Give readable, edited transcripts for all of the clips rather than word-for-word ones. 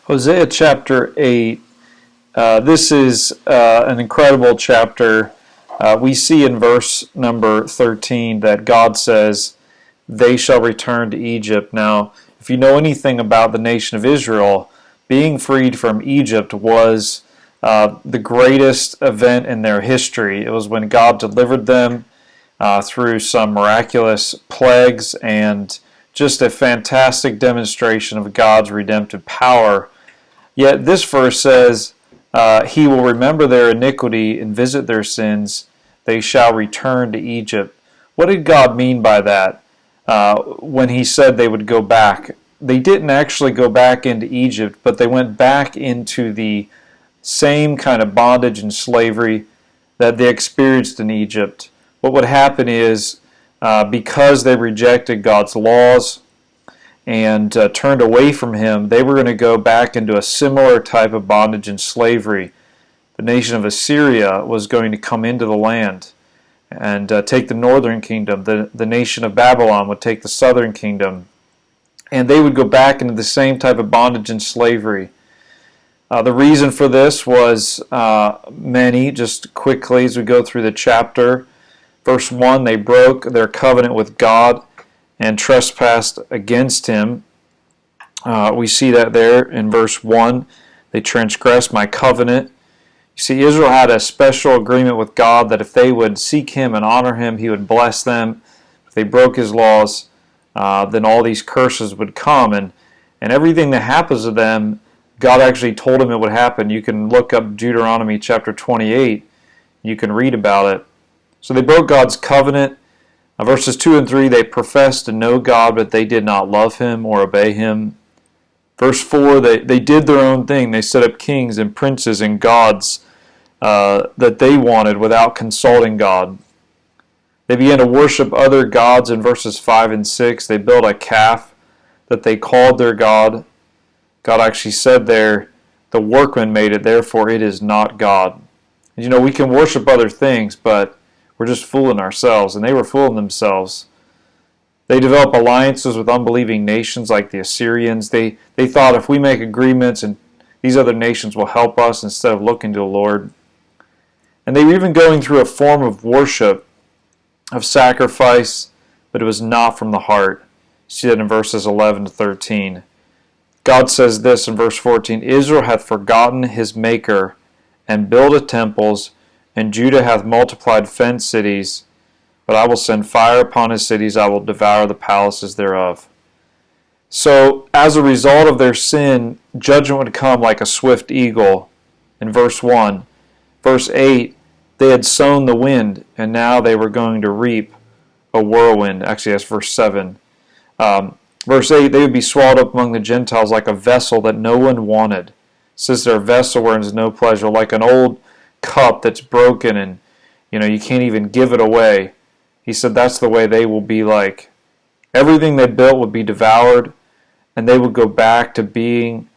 Hosea chapter 8, this is an incredible chapter. We see in verse number 13 that God says, they shall return to Egypt. Now, if you know anything about the nation of Israel, being freed from Egypt was the greatest event in their history. It was when God delivered them through some miraculous plagues and just a fantastic demonstration of God's redemptive power. Yet this verse says, he will remember their iniquity and visit their sins. They shall return to Egypt. What did God mean by that when he said they would go back? They didn't actually go back into Egypt, but they went back into the same kind of bondage and slavery that they experienced in Egypt. What would happen is, because they rejected God's laws and turned away from him, they were going to go back into a similar type of bondage and slavery. The nation of Assyria was going to come into the land and take the northern kingdom. The nation of Babylon would take the southern kingdom. And they would go back into the same type of bondage and slavery. The reason for this was many. Just quickly as we go through the chapter. Verse 1, they broke their covenant with God and trespassed against him. We see that there in verse 1. They transgressed my covenant. You see, Israel had a special agreement with God that if they would seek him and honor him, he would bless them. If they broke his laws, then all these curses would come. And everything that happens to them, God actually told them it would happen. You can look up Deuteronomy chapter 28. You can read about it. So they broke God's covenant. Verses 2 and 3, they professed to know God, but they did not love him or obey him. Verse 4, they did their own thing. They set up kings and princes and gods that they wanted without consulting God. They began to worship other gods in verses 5 and 6. They built a calf that they called their God. God actually said there, the workman made it, therefore it is not God. And you know, we can worship other things, but we're just fooling ourselves, and they were fooling themselves. They developed alliances with unbelieving nations like the Assyrians. They thought if we make agreements and these other nations will help us instead of looking to the Lord. And they were even going through a form of worship, of sacrifice, but it was not from the heart. You see that in verses 11 to 13. God says this in verse 14, Israel hath forgotten his Maker, and builded temples, and Judah hath multiplied fenced cities, but I will send fire upon his cities, I will devour the palaces thereof. So, as a result of their sin, judgment would come like a swift eagle in verse 1. Verse 8, they had sown the wind, and now they were going to reap a whirlwind. Actually, that's verse 7. Verse 8, they would be swallowed up among the Gentiles like a vessel that no one wanted. It says they're a vessel wherein is no pleasure, like an old cup that's broken and you can't even give it away. He said that's the way they will be like. Everything they built would be devoured, and they would go back to being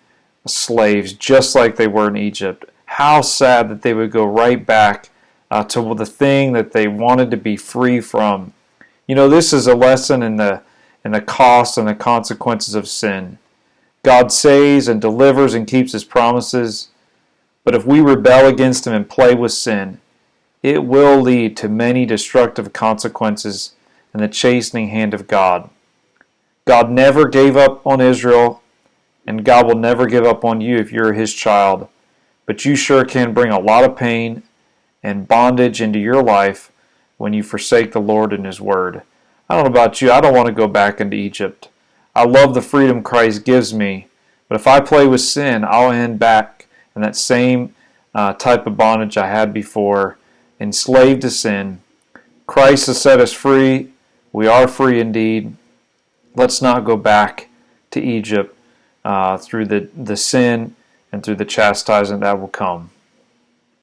slaves just like they were in Egypt. How sad that they would go right back to the thing that they wanted to be free from. This is a lesson in the cost and the consequences of sin. God saves and delivers and keeps his promises, but if we rebel against him and play with sin, it will lead to many destructive consequences and the chastening hand of God. God never gave up on Israel, and God will never give up on you if you're his child, but you sure can bring a lot of pain and bondage into your life when you forsake the Lord and his word. I don't know about you, I don't want to go back into Egypt. I love the freedom Christ gives me, but if I play with sin, I'll end back in that same type of bondage I had before, enslaved to sin. Christ has set us free. We are free indeed. Let's not go back to Egypt through the sin and through the chastisement that will come.